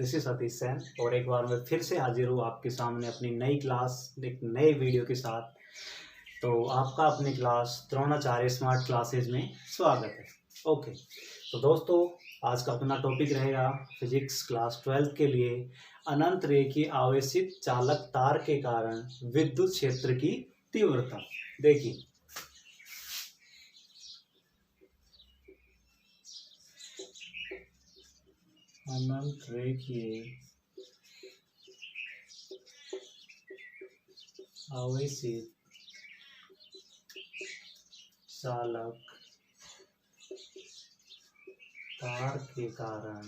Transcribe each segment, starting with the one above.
This is Satish Sen और एक बार मैं फिर से हाजिर हूँ आपके सामने अपनी नई क्लास एक नए वीडियो के साथ। तो आपका अपनी क्लास द्रोणाचार्य स्मार्ट क्लासेज में स्वागत है। ओके, तो दोस्तों आज का अपना टॉपिक रहेगा फिजिक्स क्लास 12 के लिए अनंत रेखीय आवेशित चालक तार के कारण विद्युत क्षेत्र की तीव्रता। देखिए, अनंत रेखीय आवेशित चालक तार के कारण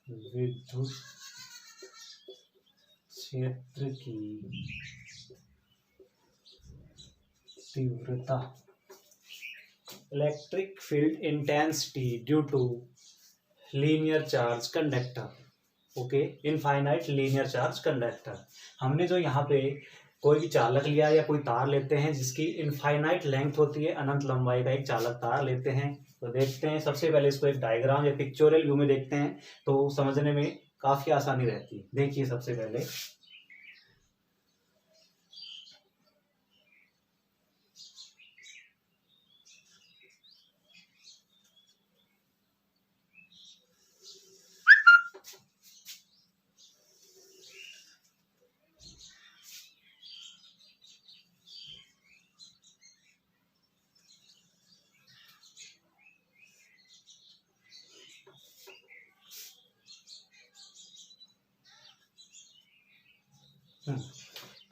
विद्युत क्षेत्र की तीव्रता। Electric field intensity due to linear charge conductor. Okay, infinite linear charge conductor. हमने जो यहाँ पे कोई भी चालक लिया या कोई तार लेते हैं जिसकी इनफाइनाइट लेंथ होती है, अनंत लंबाई का एक चालक तार लेते हैं। तो देखते हैं, सबसे पहले इसको एक डायग्राम या पिक्चोरियल व्यू में देखते हैं तो समझने में काफी आसानी रहती है। देखिए, सबसे पहले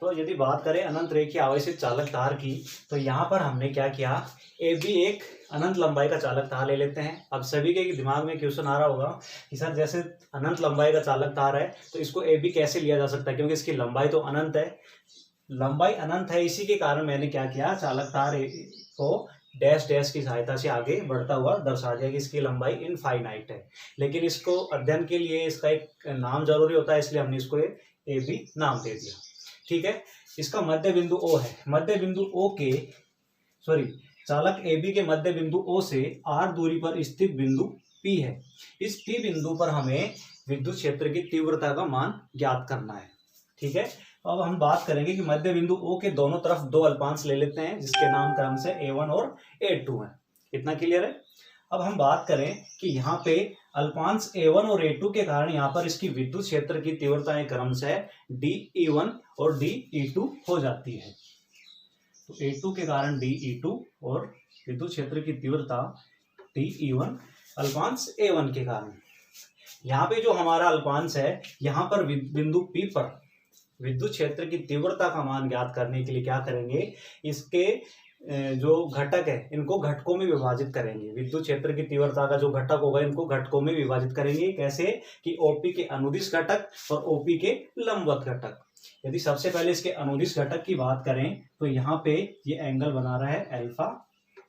तो यदि बात करें अनंत रेखीय आवेशित चालक तार की, तो यहाँ पर हमने क्या किया, ए बी एक अनंत लंबाई का चालक तार ले लेते हैं। अब सभी के दिमाग में क्वेश्चन आ रहा होगा कि सर जैसे अनंत लंबाई का चालक तार है तो इसको ए बी कैसे लिया जा सकता है, क्योंकि इसकी लंबाई तो अनंत है। लंबाई अनंत है, इसी के कारण मैंने क्या किया, चालक तार को डैश डैश की सहायता से आगे बढ़ता हुआ दर्शा दिया कि इसकी लंबाई इनफाइनाइट है। लेकिन इसको अध्ययन के लिए इसका एक नाम जरूरी होता है, इसलिए हमने इसको ए बी नाम दे दिया। ठीक है, इसका मध्य बिंदु ओ है। मध्य बिंदु ओ के चालक ए बी के मध्य बिंदु ओ से आर दूरी पर स्थित बिंदु पी है। इस पी बिंदु पर हमें विद्युत क्षेत्र की तीव्रता का मान ज्ञात करना है। ठीक है, तो अब हम बात करेंगे कि मध्य बिंदु ओ के दोनों तरफ दो अल्पांश ले लेते हैं जिसके नाम क्रम से A1 और A2 है। इतना क्लियर है। अब हम बात करें कि यहाँ पे अल्पांश A1 और A2 के कारण यहाँ पर इसकी विद्युत क्षेत्र की तीव्रताएं क्रम से DE1 और DE2 हो जाती है। तो A2 के कारण DE2 और विद्युत क्षेत्र की तीव्रता DE1 अल्पांश A1 के कारण। यहाँ पे जो हमारा अल्पांश है, यहाँ पर बिंदु P पर विद्युत क्षेत्र की तीव्रता का मान ज्ञात करने के लिए क्या करेंगे, इसके जो घटक है इनको घटकों में विभाजित करेंगे। विद्युत क्षेत्र की तीव्रता का जो घटक होगा इनको घटकों में विभाजित करेंगे। कैसे कि ओपी के अनुदिश घटक और ओपी के लंबवत घटक। यदि सबसे पहले इसके अनुदिश घटक की बात करें तो यहाँ पे ये एंगल बना रहा है अल्फा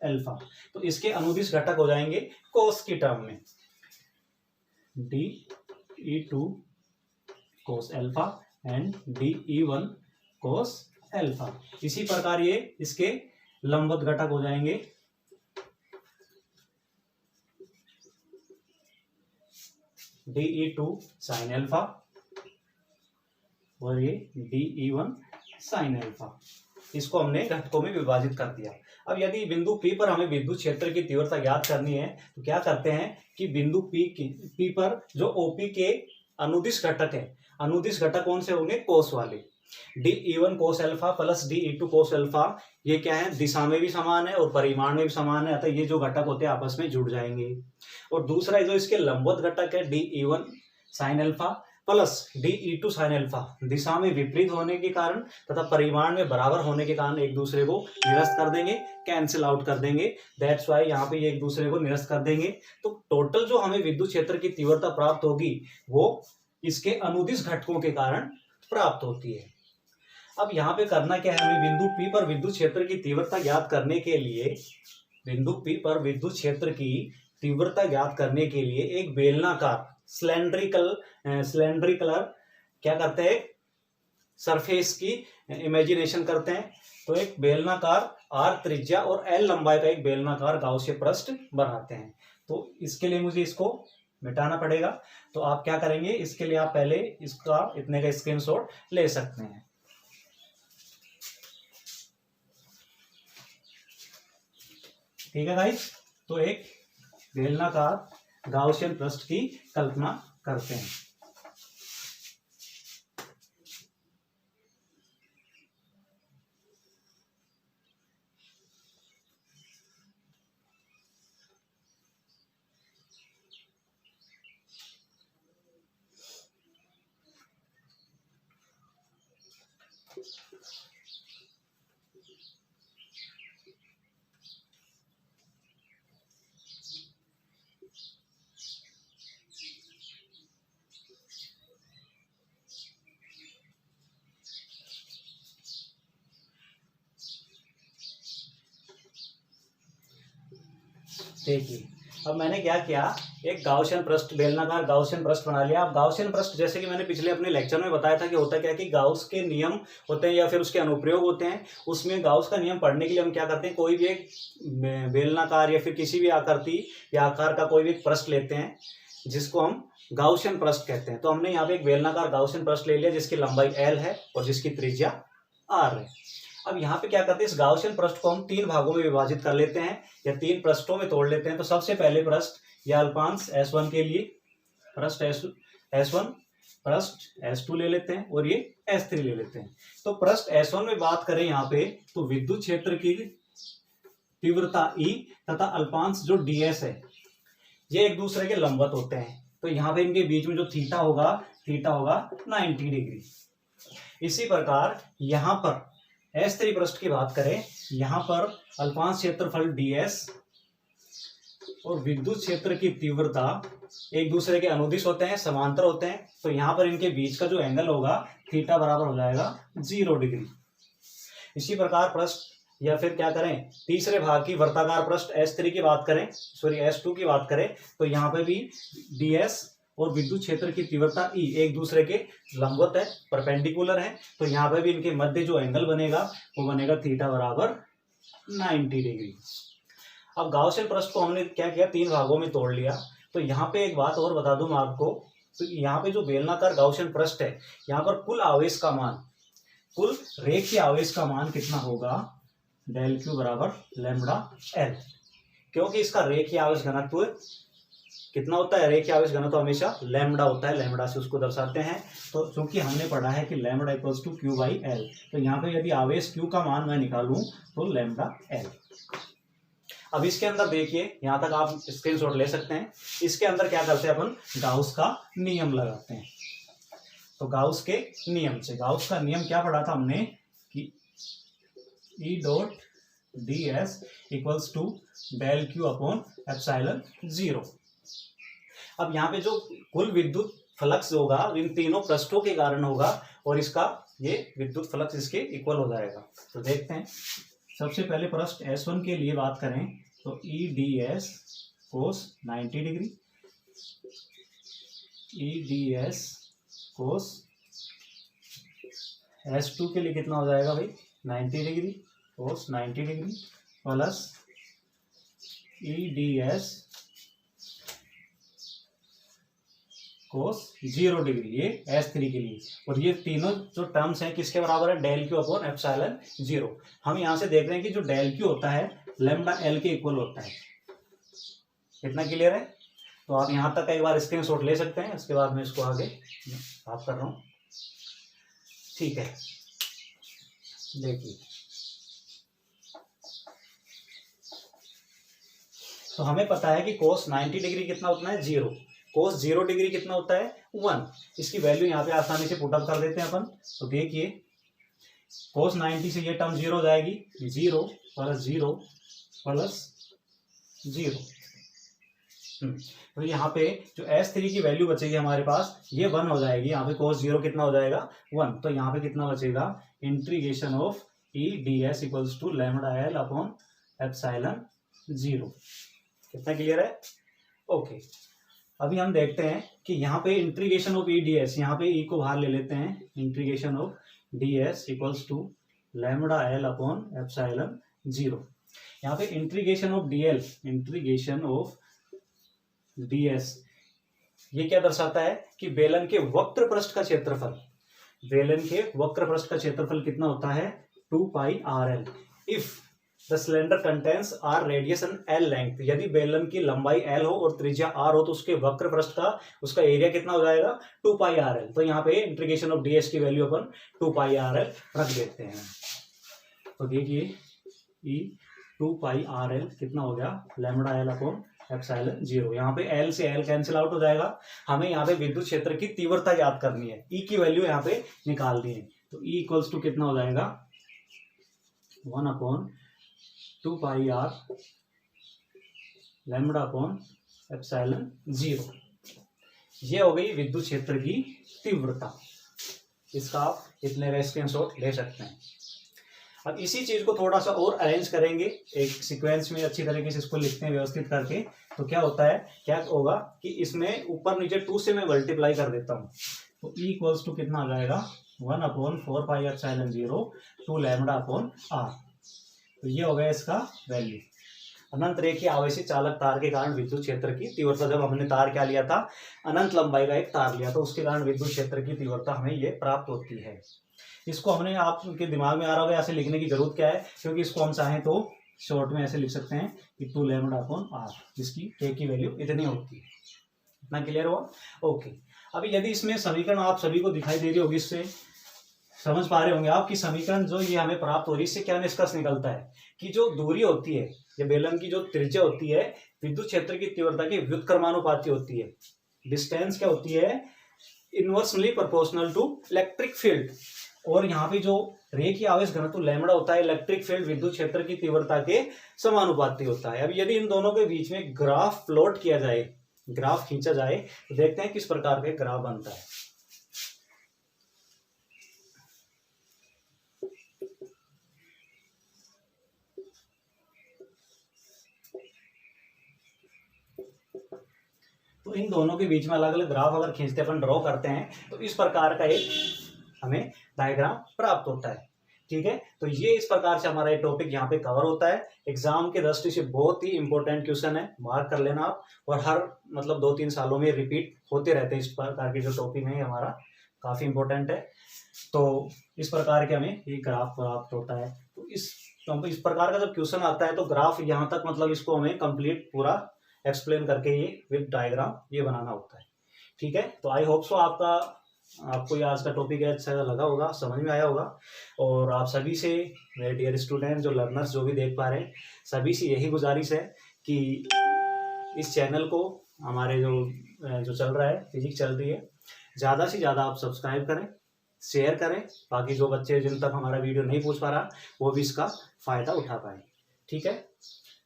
अल्फा, तो इसके अनुदिश घटक हो जाएंगे कोस की टर्म में DE2 cos alpha and DE1 cos alpha. इसी प्रकार ये इसके लंबवत घटक हो जाएंगे DE2 साइन अल्फा और ये DE1 साइन अल्फा। इसको हमने घटकों में विभाजित कर दिया। अब यदि बिंदु P पर हमें विद्युत क्षेत्र की तीव्रता ज्ञात करनी है तो क्या करते हैं कि बिंदु P पर जो OP के अनुदिश घटक है, अनुदिश घटक कौन से होंगे, कोस वाले। DE1 cos alpha plus DE2 cos alpha, ये क्या है, दिशा में भी समान है और परिमाण में भी समान है, अतः ये जो घटक होते हैं आपस में जुड़ जाएंगे। और दूसरा जो इसके लंबवत घटक है DE1 sine alpha plus DE2 sine alpha, दिशा में विपरीत होने के कारण तथा परिमाण में बराबर होने के कारण एक दूसरे को निरस्त कर देंगे, कैंसिल आउट कर देंगे। दैट्स वाई यहाँ पे ये एक दूसरे को निरस्त कर देंगे। तो टोटल जो हमें विद्युत क्षेत्र की तीव्रता प्राप्त होगी वो इसके अनुदिश घटकों के कारण प्राप्त होती है। अब यहाँ पे करना क्या है, हमें बिंदु P पर विद्युत क्षेत्र की तीव्रता ज्ञात करने के लिए, बिंदु P पर विद्युत क्षेत्र की तीव्रता ज्ञात करने के लिए एक बेलनाकार सिलेंड्रिकल क्या करते हैं, सरफेस की इमेजिनेशन करते हैं। तो एक बेलनाकार R त्रिज्या और L लंबाई का एक बेलनाकार गाउसियन पृष्ठ बनाते हैं। तो इसके लिए मुझे इसको मिटाना पड़ेगा। तो आप क्या करेंगे, इसके लिए आप पहले इसका इतने का स्क्रीनशॉट ले सकते हैं। ठीक है गाइस, तो एक बेलनाकार गाउसियन पृष्ठ की कल्पना करते हैं। देखिए, अब मैंने क्या किया, एक गाउसियन पृष्ठ, बेलनाकार गाउसियन पृष्ठ बना लिया। अब गाउसियन पृष्ठ जैसे कि मैंने पिछले अपने लेक्चर में बताया था कि होता क्या है कि गाउस के नियम होते हैं या फिर उसके अनुप्रयोग होते हैं। उसमें गाउस का नियम पढ़ने के लिए हम क्या करते हैं, कोई भी एक बेलनाकार या फिर किसी भी आकृति या आकार का कोई भी एक पृष्ठ लेते हैं जिसको हम गाउसियन पृष्ठ कहते हैं। तो हमने यहाँ पे एक बेलनाकार गाउसियन पृष्ठ ले लिया जिसकी लंबाई L है और जिसकी त्रिज्या R है। अब यहाँ पे क्या करते हैं, इस गाउसियन पृष्ठ को हम 3 भागों में विभाजित कर लेते हैं या 3 पृष्ठों में तोड़ लेते हैं। तो सबसे पहले पृष्ठ या अल्पांश S1 के लिए पृष्ठ S1, पृष्ठ S2 ले लेते हैं और ये S3 ले लेते हैं। तो पृष्ठ S1 में बात करें यहाँ पे, तो विद्युत क्षेत्र की तीव्रता E तथा अल्पांश जो DS है ये एक दूसरे के लंबवत होते हैं। तो यहाँ पे इनके बीच में जो थीटा होगा 90 डिग्री। इसी प्रकार यहाँ पर S3 पृष्ठ की बात करें, यहाँ पर अल्पांश क्षेत्रफल DS और विद्युत क्षेत्र की तीव्रता एक दूसरे के अनुदिश होते हैं, समांतर होते हैं। तो यहाँ पर इनके बीच का जो एंगल होगा थीटा बराबर हो जाएगा 0 डिग्री। इसी प्रकार पृष्ठ या फिर क्या करें, तीसरे भाग की वर्ताकार पृष्ठ S3 की बात करें, सॉरी S2 की बात करें, तो यहाँ पे भी DS और विद्युत क्षेत्र की तीव्रता E एक दूसरे के लंबवत है, परपेंडिकुलर है। तो यहाँ पे भी इनके मध्य जो एंगल बनेगा वो बनेगा थीटा बराबर 90 डिग्री। अब गाउसियन पृष्ठ को हमने क्या किया, 3 भागों में तोड़ लिया। तो यहाँ पे एक बात और बता दूं मैं आपको, तो यहाँ पे जो बेलनाकार गाउसियन पृष्ठ है, यहाँ पर कुल आवेश का मान, कुल रेखीय आवेश का मान कितना होगा, डेल क्यू बराबर लैम्बडा L। क्योंकि इसका रेखीय आवेश घनत्व कितना होता है, रेखीय आवेश घनत्व हमेशा लैम्बडा होता है, लैम्बडा से उसको दर्शाते हैं। तो चूंकि हमने पढ़ा है कि lambda equals to Q by L, तो यहाँ पे यदि आवेश Q का मान मैं निकालूं तो लैम्बडा L। अब इसके अंदर देखिए, यहाँ तक आप स्क्रीनशॉट ले सकते हैं। इसके अंदर क्या करते हैं अपन, गाउस का नियम लगाते हैं। तो गाउस के नियम से, गाउस का नियम क्या पढ़ा था हमने कि E dot DS equals to del Q upon epsilon 0। अब यहाँ पे जो कुल विद्युत फ्लक्स होगा इन तीनों पृष्ठों के कारण होगा और इसका ये विद्युत फ्लक्स इसके इक्वल हो जाएगा। तो देखते हैं, सबसे पहले पृष्ठ S1 के लिए बात करें तो EDS कोस 90 डिग्री, EDS कोस S2 के लिए कितना हो जाएगा भाई, 90 डिग्री कोस 90 डिग्री प्लस EDS कोस 0 डिग्री, ये S3 के लिए। और ये तीनों जो टर्म्स हैं किसके बराबर है, डेल क्यू अपॉन एप्सिलॉन 0। हम यहाँ से देख रहे हैं कि जो डेल क्यू होता है लैम्बडा L के इक्वल होता है। कितना क्लियर है? तो आप यहाँ तक एक बार स्क्रीनशॉट ले सकते हैं, इसके बाद मैं इसको आगे साफ कर रहा हूँ। ठीक है, देखिए तो हमें पता है कि कोस 90 डिग्री कितना होता है, 0। कोस 0 डिग्री कितना होता है, 1। इसकी वैल्यू यहाँ पे आसानी से पुट अप कर देते हैं अपन। तो देखिए कोस 90 से ये टर्म 0 हो जाएगी, 0 प्लस 0 प्लस 0। तो यहाँ पे जो S3 की वैल्यू बचेगी हमारे पास, ये 1 हो जाएगी। यहाँ पे कोस 0 कितना हो जाएगा, 1। तो यहाँ पे कितना बचेगा, integration of EDS equals to lambda L upon epsilon 0। कितना क्लियर है? ओके, अभी हम देखते हैं कि यहाँ पे इंटीग्रेशन ऑफ EDS, यहाँ पे E को बाहर ले लेते हैं, integration of DS equals to lambda L upon epsilon 0। यहाँ पे integration of DL, integration of ds, ये क्या दर्शाता है कि बेलन के वक्र पृष्ठ का क्षेत्रफल, बेलन के वक्र पृष्ठ का क्षेत्रफल कितना होता है 2 pi R L. If the cylinder contains R radius and L length, यदि बेलन की लंबाई एल हो और त्रिज्या आर हो तो उसके वक्र पृष्ठ का उसका एरिया कितना हो जाएगा 2 पाई आर एल। तो यहाँ पे इंटीग्रेशन ऑफ ds की वैल्यू अपन 2 पाई आर एल रख देते हैं। तो देखिए ई 2 पाई आर एल कितना हो गया लैम्बडा एल अपॉन एप्सिलॉन 0। यहाँ पे एल से एल कैंसिल आउट हो जाएगा। हमें यहाँ पे विद्युत क्षेत्र की तीव्रता याद करनी है, ई की वैल्यू यहाँ पे निकालनी है। तो ई इक्वल्स टू कितना हो जाएगा 1 upon 2 pi R lambda upon epsilon 0। ये हो गई विद्युत क्षेत्र की तीव्रता। इसका आप इतने का स्क्रीनशॉट ले सकते हैं। अब इसी चीज को थोड़ा सा और अरेंज करेंगे एक सीक्वेंस में, अच्छी तरीके से इसको लिखते हैं व्यवस्थित करके। तो क्या होता है, क्या होगा कि इसमें ऊपर नीचे 2 से मैं मल्टीप्लाई कर देता हूँ। तो ई इक्वल्स टू कितना आ जाएगा 1 upon 4 pi epsilon 0 2 lambda upon R. तो ये हो गया इसका वैल्यू। अनंत रेखीय आवेशित चालक तार के कारण विद्युत क्षेत्र की तीव्रता, जब हमने तार क्या लिया था अनंत लंबाई का एक तार लिया, तो उसके कारण विद्युत क्षेत्र की तीव्रता हमें ये प्राप्त होती है। इसको हमने आपके दिमाग में आ रहा होगा ऐसे लिखने की जरूरत क्या है, क्योंकि इसको हम चाहें तो शॉर्ट में ऐसे लिख सकते हैं कि 2 लैम्बडा अपॉन आर, जिसकी के की वैल्यू इतनी होती है। इतना क्लियर हुआ? ओके। अभी यदि इसमें समीकरण आप सभी को दिखाई दे रही होगी, इससे समझ पा रहे होंगे आप कि समीकरण जो ये हमें प्राप्त हो रही है इससे क्या निष्कर्ष निकलता है कि जो दूरी होती है, ये बेलन की जो त्रिज्या होती है विद्युत क्षेत्र की तीव्रता की व्युत्क्रमानुपाती होती है। डिस्टेंस क्या होती है inversely proportional to electric field. और यहाँ पे जो रेखीय आवेश घनत्व लैम्बडा होता है इलेक्ट्रिक फील्ड विद्युत क्षेत्र की तीव्रता के समानुपाती होता है। अब यदि इन दोनों के बीच में ग्राफ प्लॉट किया जाए, ग्राफ खींचा जाए, तो देखते हैं किस प्रकार का ग्राफ बनता है। तो इन दोनों के बीच में अलग अलग ग्राफ अगर खींचते अपन ड्रॉ करते हैं तो इस प्रकार का एक हमें डायग्राम प्राप्त होता है। ठीक है, तो ये इस प्रकार से हमारा ये टॉपिक यहाँ पे कवर होता है। एग्जाम की दृष्टि से बहुत ही इंपॉर्टेंट क्वेश्चन है, मार्क कर लेना आप। और हर मतलब 2-3 सालों में रिपीट होते रहते हैं इस प्रकार के जो टॉपिक है, हमारा काफी इंपॉर्टेंट है। तो इस प्रकार के हमें ये ग्राफ प्राप्त होता है। तो इस प्रकार का जब क्वेश्चन आता है तो ग्राफ यहाँ तक मतलब इसको हमें कंप्लीट पूरा एक्सप्लेन करके ये विद डायग्राम ये बनाना होता है। ठीक है, तो आई होप सो आपको ये आज का टॉपिक अच्छा लगा होगा, समझ में आया होगा। और आप सभी से मेरे डियर स्टूडेंट जो लर्नर्स जो भी देख पा रहे हैं, सभी से यही गुजारिश है कि इस चैनल को हमारे जो चल रहा है फिजिक्स चल रही है, ज़्यादा से ज़्यादा आप सब्सक्राइब करें, शेयर करें, ताकि जो बच्चे जिन तक हमारा वीडियो नहीं पहुँच पा रहा वो भी इसका फ़ायदा उठा पाए। ठीक है,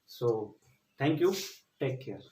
so thank you, take care.